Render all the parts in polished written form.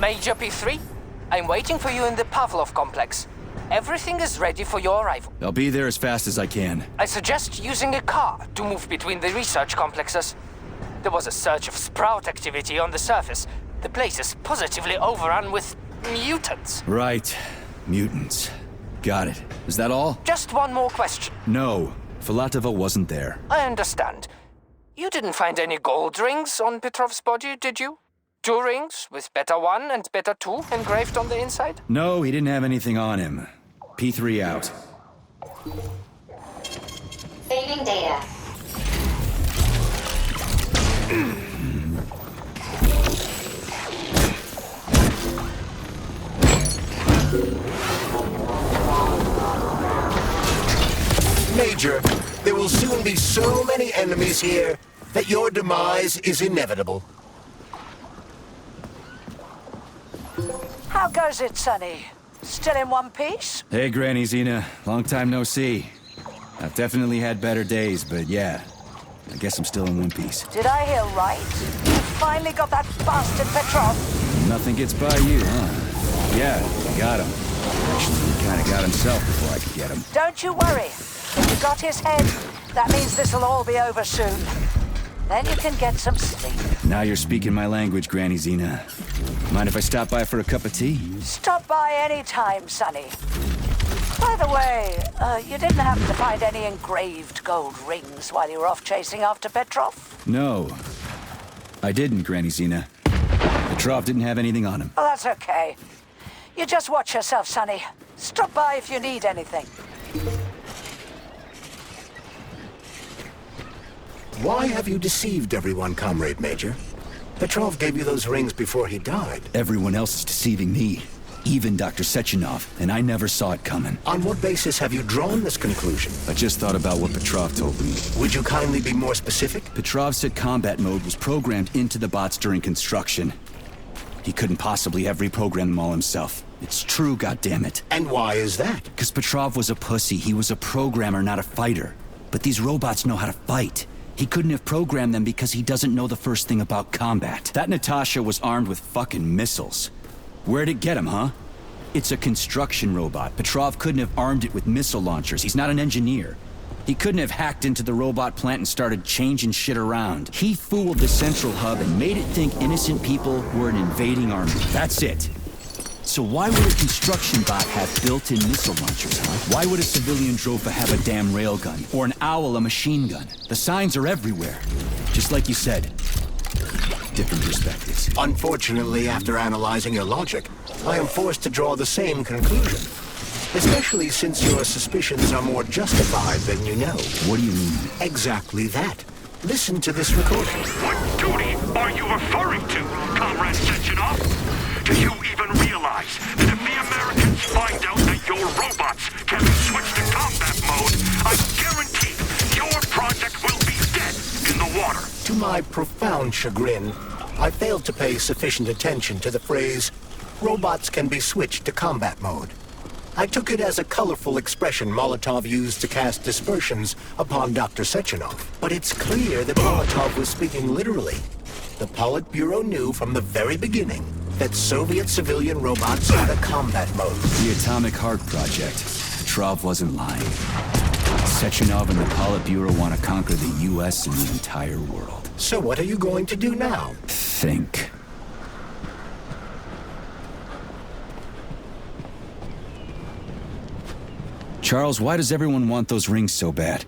Major P3, I'm waiting for you in the Pavlov complex. Everything is ready for your arrival. I'll be there as fast as I can. I suggest using a car to move between the research complexes. There was a surge of sprout activity on the surface. The place is positively overrun with mutants. Right. Mutants. Got it. Is that all? Just one more question. No. Filatova wasn't there. I understand. You didn't find any gold rings on Petrov's body, did you? 2 rings with Beta 1 and Beta 2 engraved on the inside? No, he didn't have anything on him. P3 out. Saving data. Major, there will soon be so many enemies here that your demise is inevitable. How goes it, Sonny? Still in one piece? Hey, Granny Zena. Long time no see. I've definitely had better days, but yeah. I guess I'm still in one piece. Did I hear right? You finally got that bastard Petrov? Nothing gets by you, huh? Yeah, I got him. Actually, he kinda got himself before I could get him. Don't you worry. If you got his head, that means this'll all be over soon. Then you can get some sleep. Now you're speaking my language, Granny Zena. Mind if I stop by for a cup of tea? Stop by any time, Sonny. By the way, you didn't happen to find any engraved gold rings while you were off chasing after Petrov? No. I didn't, Granny Zena. Petrov didn't have anything on him. Oh, that's okay. You just watch yourself, Sonny. Stop by if you need anything. Why have you deceived everyone, Comrade Major? Petrov gave you those rings before he died. Everyone else is deceiving me. Even Dr. Sechenov, and I never saw it coming. On what basis have you drawn this conclusion? I just thought about what Petrov told me. Would you kindly be more specific? Petrov said combat mode was programmed into the bots during construction. He couldn't possibly have reprogrammed them all himself. It's true, goddammit. And why is that? Because Petrov was a pussy. He was a programmer, not a fighter. But these robots know how to fight. He couldn't have programmed them because he doesn't know the first thing about combat. That Natasha was armed with fucking missiles. Where'd it get him, huh? It's a construction robot. Petrov couldn't have armed it with missile launchers. He's not an engineer. He couldn't have hacked into the robot plant and started changing shit around. He fooled the central hub and made it think innocent people were an invading army. That's it. So why would a construction bot have built-in missile launchers, huh? Why would a civilian Drofa have a damn railgun? Or an owl a machine gun? The signs are everywhere. Just like you said. Different perspectives. Unfortunately, after analyzing your logic, I am forced to draw the same conclusion. Especially since your suspicions are more justified than you know. What do you mean? Exactly that. Listen to this recording. What duty are you referring to, Comrade Sechenov? Do you even realize that if the Americans find out that your robots can be switched to combat mode, I guarantee your project will be dead in the water? To my profound chagrin, I failed to pay sufficient attention to the phrase, robots can be switched to combat mode. I took it as a colorful expression Molotov used to cast dispersions upon Dr. Sechenov. But it's clear that Molotov was speaking literally. The Politburo knew from the very beginning that Soviet civilian robots had a combat mode. The Atomicheart project. Petrov wasn't lying. Sechenov and the Politburo want to conquer the U.S. and the entire world. So what are you going to do now? Think. Charles, why does everyone want those rings so bad?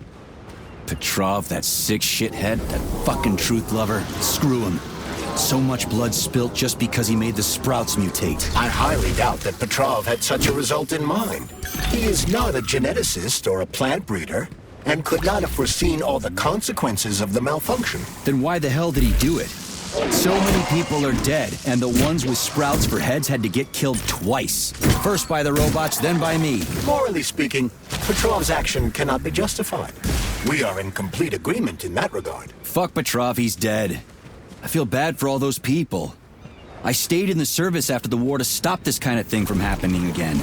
Petrov, that sick shithead, that fucking truth lover, screw him. So much blood spilt just because he made the sprouts mutate. I highly doubt that Petrov had such a result in mind. He is not a geneticist or a plant breeder, and could not have foreseen all the consequences of the malfunction. Then why the hell did he do it? So many people are dead, and the ones with sprouts for heads had to get killed twice. First by the robots, then by me. Morally speaking, Petrov's action cannot be justified. We are in complete agreement in that regard. Fuck Petrov, he's dead. I feel bad for all those people. I stayed in the service after the war to stop this kind of thing from happening again.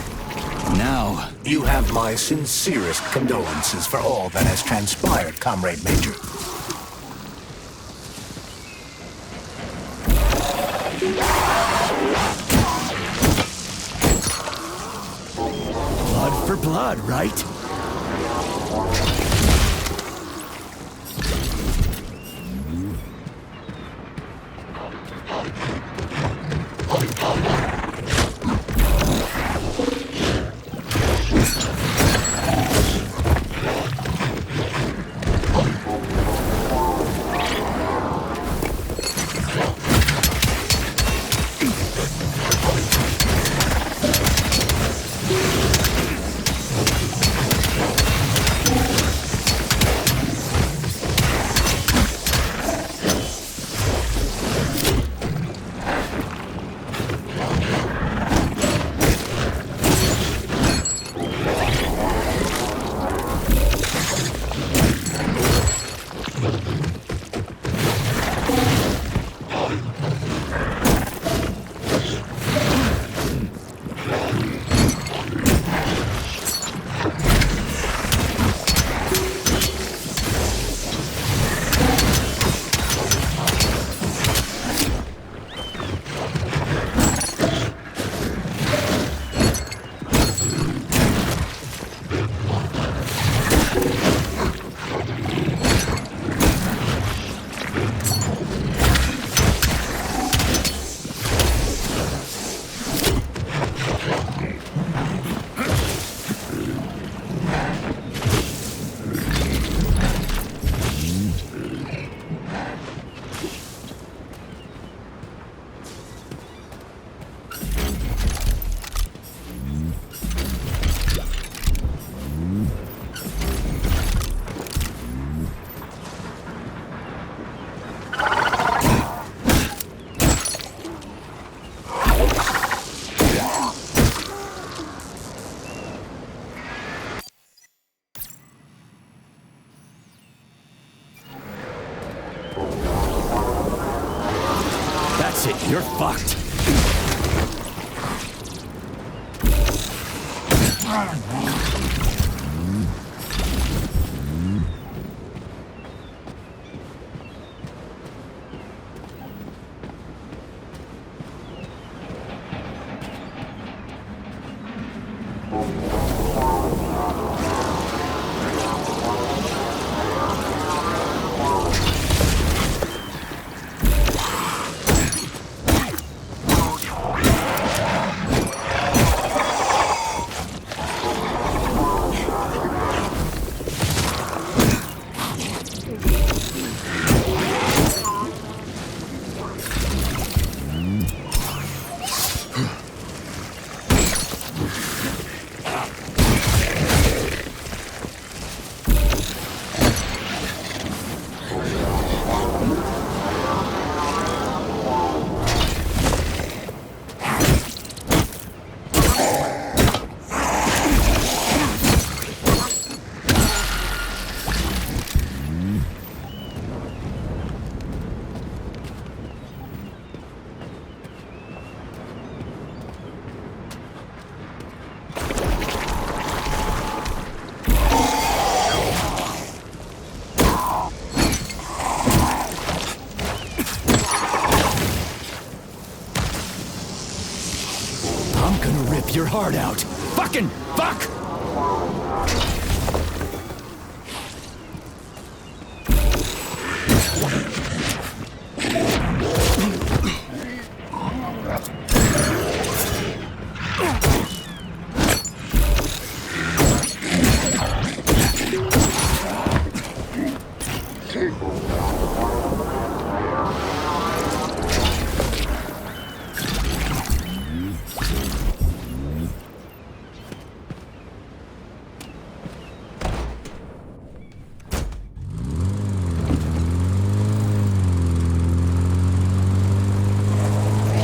Now... You have my sincerest condolences for all that has transpired, Comrade Major. for blood, right? That's it, you're fucked. Your heart out. Fucking fuck!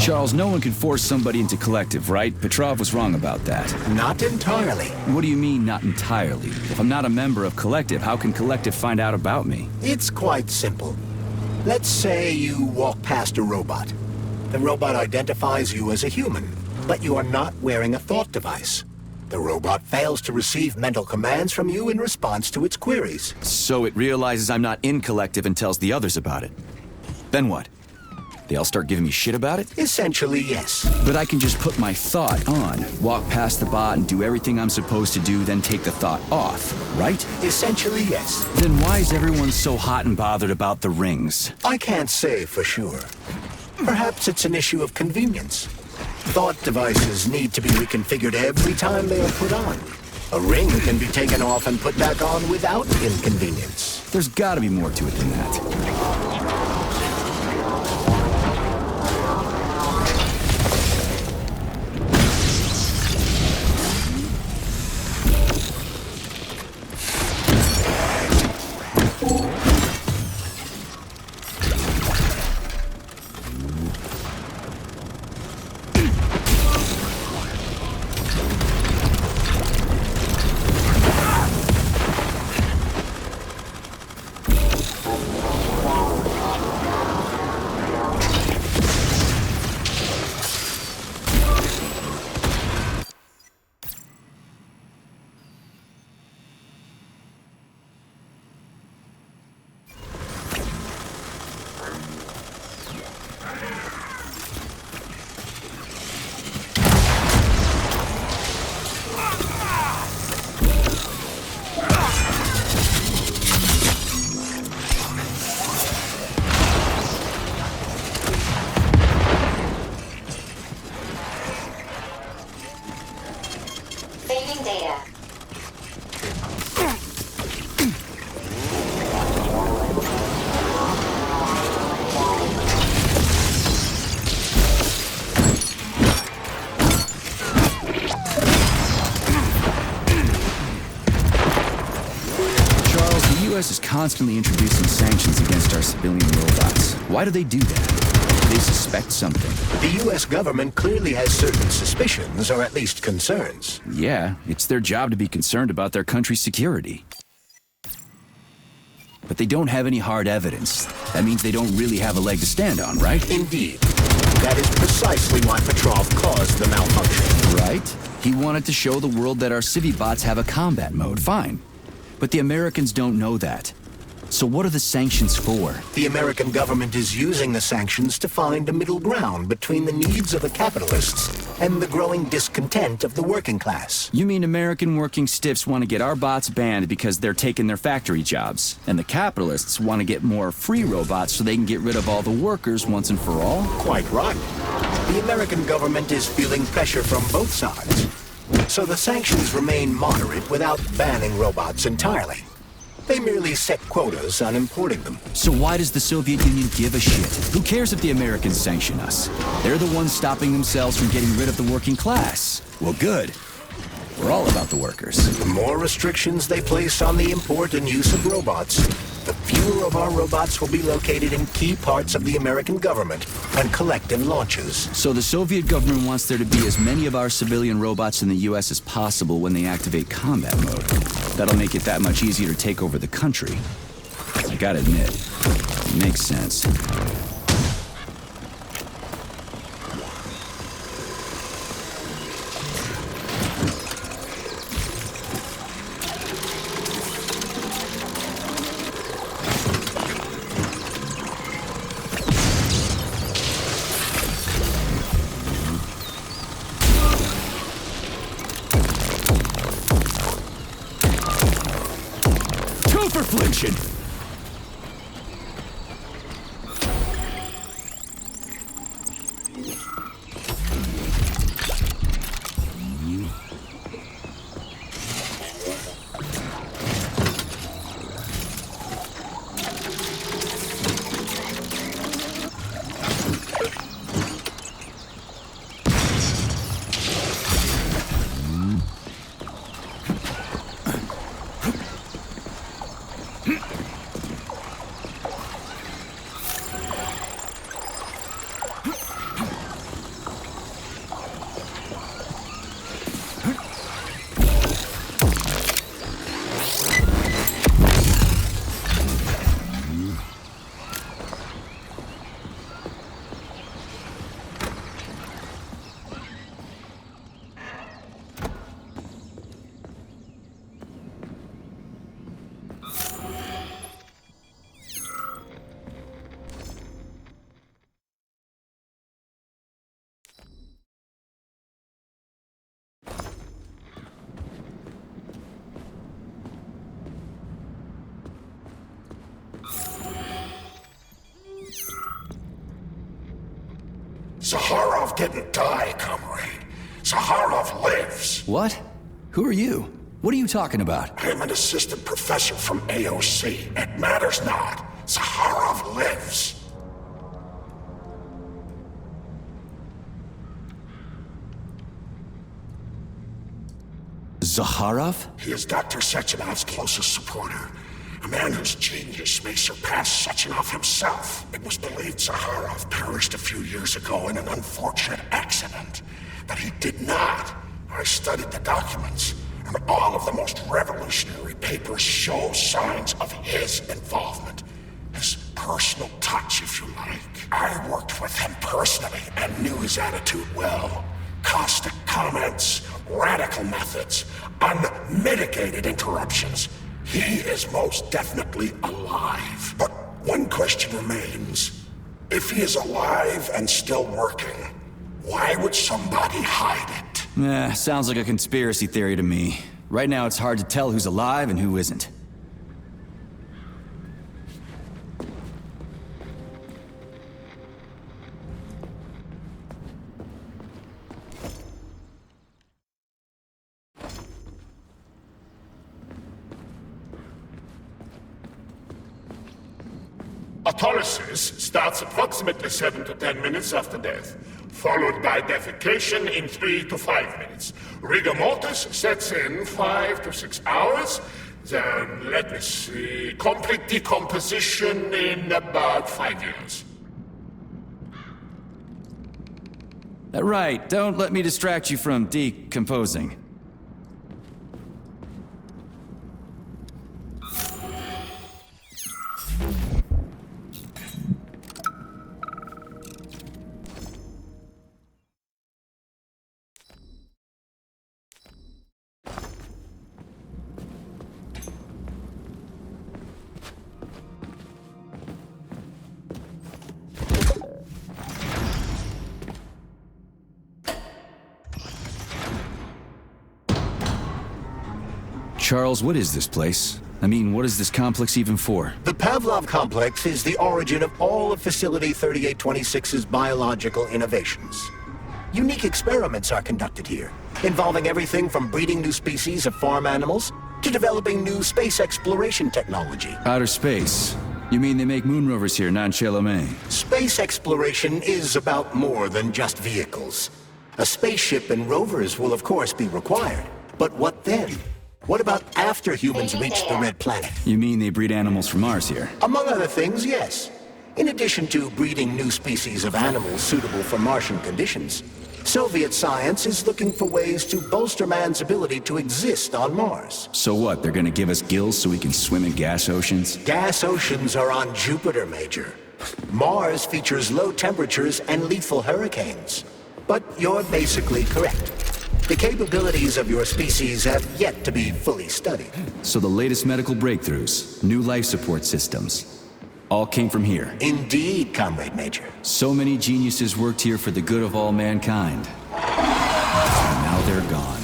Charles, no one can force somebody into Collective, right? Petrov was wrong about that. Not entirely. What do you mean, not entirely? If I'm not a member of Collective, how can Collective find out about me? It's quite simple. Let's say you walk past a robot. The robot identifies you as a human, but you are not wearing a thought device. The robot fails to receive mental commands from you in response to its queries. So it realizes I'm not in Collective and tells the others about it. Then what? They all start giving me shit about it? Essentially, yes. But I can just put my thought on, walk past the bot and do everything I'm supposed to do, then take the thought off, right? Essentially, yes. Then why is everyone so hot and bothered about the rings? I can't say for sure. Perhaps it's an issue of convenience. Thought devices need to be reconfigured every time they are put on. A ring can be taken off and put back on without inconvenience. There's gotta be more to it than that. Saving data. Charles, the U.S. is constantly introducing sanctions against our civilian robots. Why do they do that? They suspect something. The U.S. government clearly has certain suspicions, or at least concerns. Yeah, it's their job to be concerned about their country's security. But they don't have any hard evidence. That means they don't really have a leg to stand on, right? Indeed. That is precisely why Petrov caused the malfunction. Right? He wanted to show the world that our Civibots have a combat mode, fine. But the Americans don't know that. So what are the sanctions for? The American government is using the sanctions to find a middle ground between the needs of the capitalists and the growing discontent of the working class. You mean American working stiffs want to get our bots banned because they're taking their factory jobs, and the capitalists want to get more free robots so they can get rid of all the workers once and for all? Quite right. The American government is feeling pressure from both sides. So the sanctions remain moderate without banning robots entirely. They merely set quotas on importing them. So why does the Soviet Union give a shit? Who cares if the Americans sanction us? They're the ones stopping themselves from getting rid of the working class. Well, good. We're all about the workers. The more restrictions they place on the import and use of robots, the fewer of our robots will be located in key parts of the American government and collective launches. So the Soviet government wants there to be as many of our civilian robots in the U.S. as possible when they activate combat mode. That'll make it that much easier to take over the country. I gotta admit, it makes sense. For flinching. Zaharov didn't die, comrade. Zaharov lives. What? Who are you? What are you talking about? I'm an assistant professor from AOC. It matters not. Zaharov lives. Zaharov? He is Dr. Sechenov's closest supporter. A man whose genius may surpass Sechenov himself. It was believed Zaharov perished a few years ago in an unfortunate accident. But he did not. I studied the documents, and all of the most revolutionary papers show signs of his involvement. His personal touch, if you like. I worked with him personally and knew his attitude well. Caustic comments, radical methods, unmitigated interruptions. He is most definitely alive. But one question remains. If he is alive and still working, why would somebody hide it? Sounds like a conspiracy theory to me. Right now it's hard to tell who's alive and who isn't. Autolysis starts approximately 7 to 10 minutes after death, followed by defecation in 3 to 5 minutes. Rigor mortis sets in 5 to 6 hours. Then, let me see, complete decomposition in about 5 years. Right, don't let me distract you from decomposing. Charles, what is this place? I mean, what is this complex even for? The Pavlov complex is the origin of all of Facility 3826's biological innovations. Unique experiments are conducted here, involving everything from breeding new species of farm animals to developing new space exploration technology. Outer space? You mean they make moon rovers here, not in Chelomey? Space exploration is about more than just vehicles. A spaceship and rovers will of course be required. But what then? What about after humans reach the Red Planet? You mean they breed animals from Mars here? Among other things, yes. In addition to breeding new species of animals suitable for Martian conditions, Soviet science is looking for ways to bolster man's ability to exist on Mars. So what, they're gonna give us gills so we can swim in gas oceans? Gas oceans are on Jupiter, Major. Mars features low temperatures and lethal hurricanes. But you're basically correct. The capabilities of your species have yet to be fully studied. So the latest medical breakthroughs, new life support systems, all came from here. Indeed, Comrade Major. So many geniuses worked here for the good of all mankind. And now they're gone.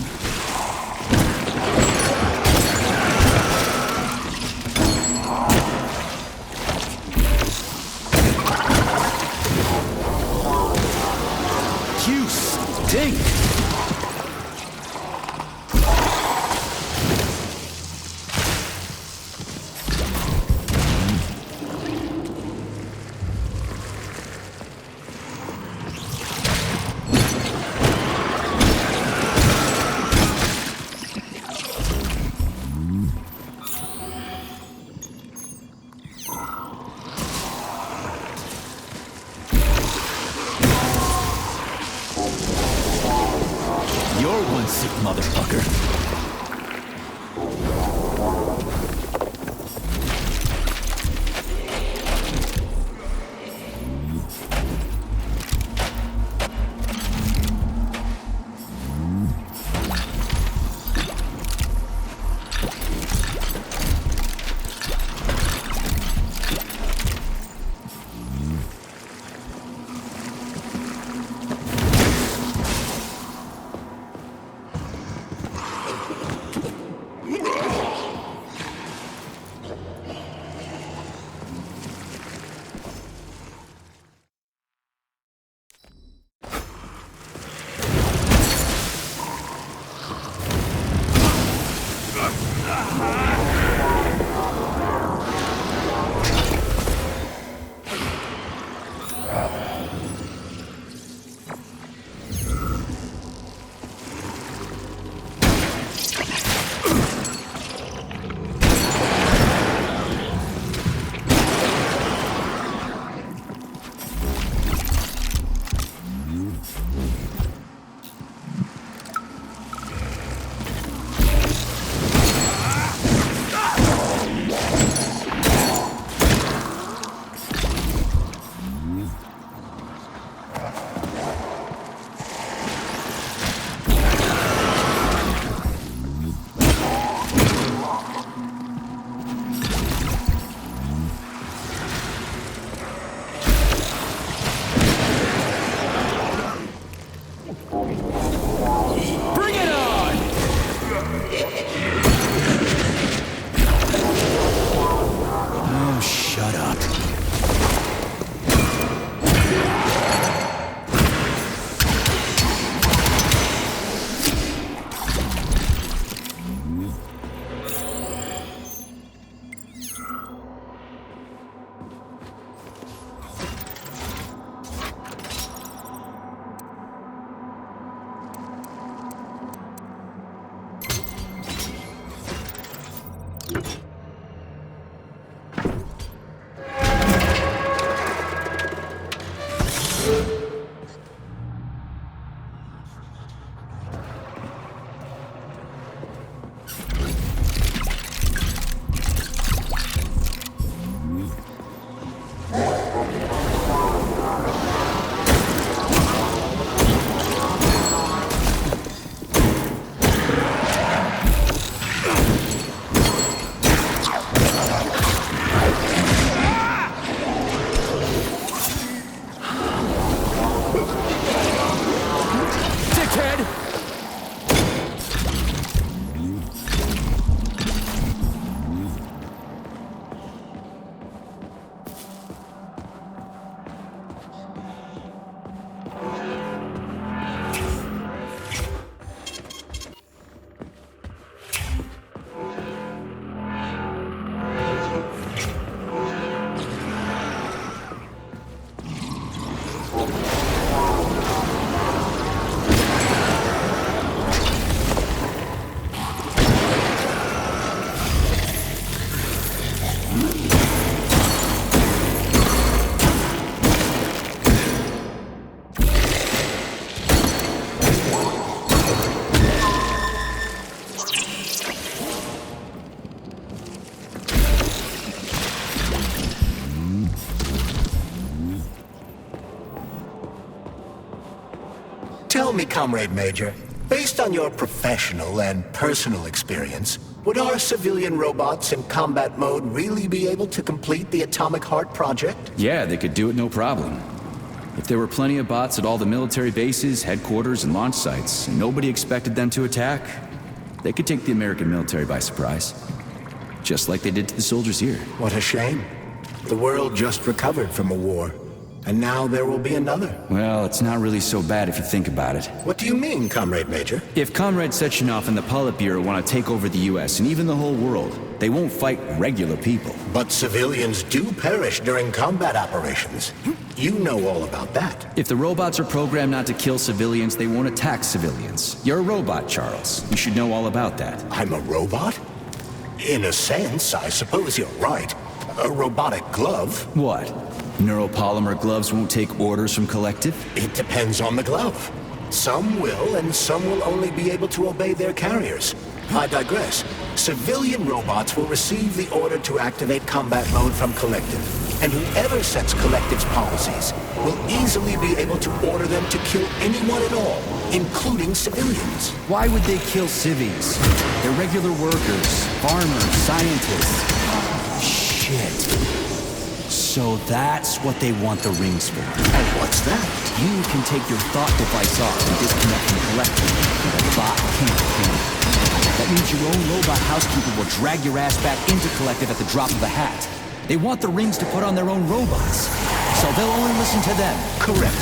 You stink! You're one sick motherfucker. Tell me, Comrade Major, based on your professional and personal experience, would our civilian robots in combat mode really be able to complete the Atomicheart project? Yeah, they could do it no problem. If there were plenty of bots at all the military bases, headquarters, and launch sites, and nobody expected them to attack, they could take the American military by surprise. Just like they did to the soldiers here. What a shame. The world just recovered from a war, and now there will be another. Well, it's not really so bad if you think about it. What do you mean, Comrade Major? If Comrade Sechenov and the Politburo want to take over the US and even the whole world, they won't fight regular people. But civilians do perish during combat operations. You know all about that. If the robots are programmed not to kill civilians, they won't attack civilians. You're a robot, Charles. You should know all about that. I'm a robot? In a sense, I suppose you're right. A robotic glove? What? Neuropolymer gloves won't take orders from Collective? It depends on the glove. Some will, and some will only be able to obey their carriers. I digress. Civilian robots will receive the order to activate combat mode from Collective, and whoever sets Collective's policies will easily be able to order them to kill anyone at all, including civilians. Why would they kill civvies? They're regular workers, farmers, scientists. Shit. So that's what they want the rings for. And what's that? You can take your thought device off and disconnect from Collective, but a bot can't handle it. That means your own robot housekeeper will drag your ass back into Collective at the drop of a hat. They want the rings to put on their own robots, so they'll only listen to them. Correct.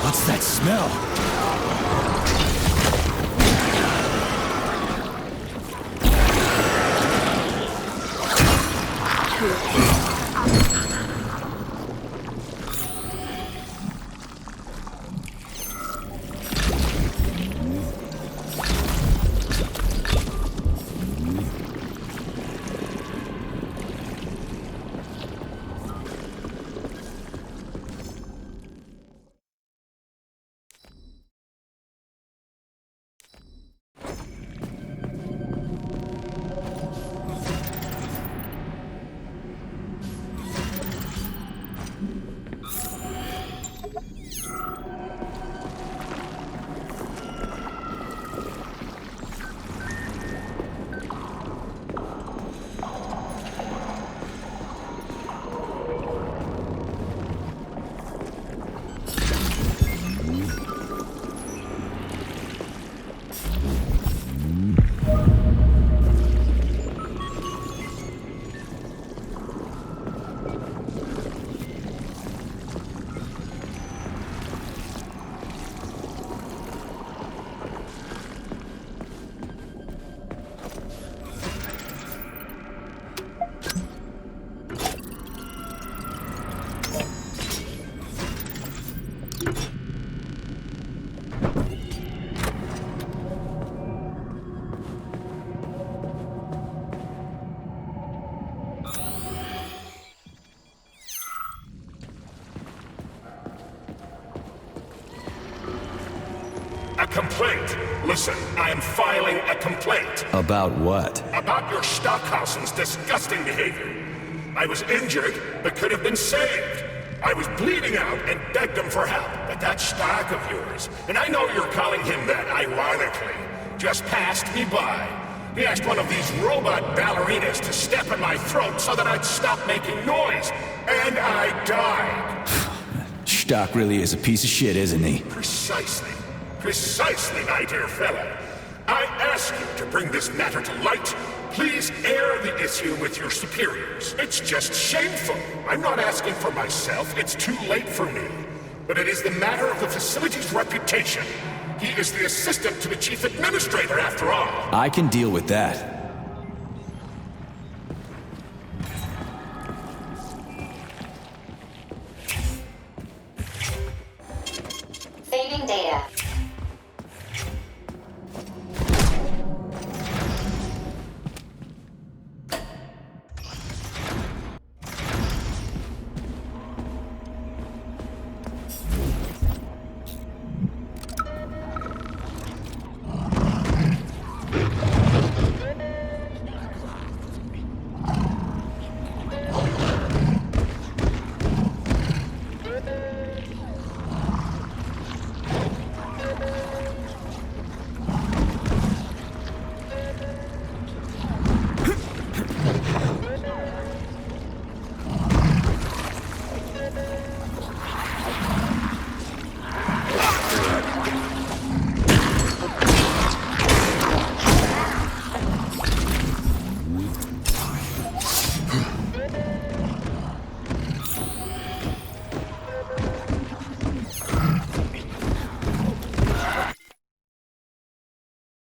What's that smell? complaint. Listen, I am filing a complaint. About what? About your Stockhausen's disgusting behavior. I was injured, but could have been saved. I was bleeding out and begged him for help, but that Stock of yours, and I know you're calling him that ironically, just passed me by. He asked one of these robot ballerinas to step in my throat so that I'd stop making noise, and I died. Stock really is a piece of shit, isn't he? Precisely. Precisely, my dear fellow. I ask you to bring this matter to light. Please air the issue with your superiors. It's just shameful. I'm not asking for myself. It's too late for me. But it is the matter of the facility's reputation. He is the assistant to the chief administrator, after all. I can deal with that. Saving data.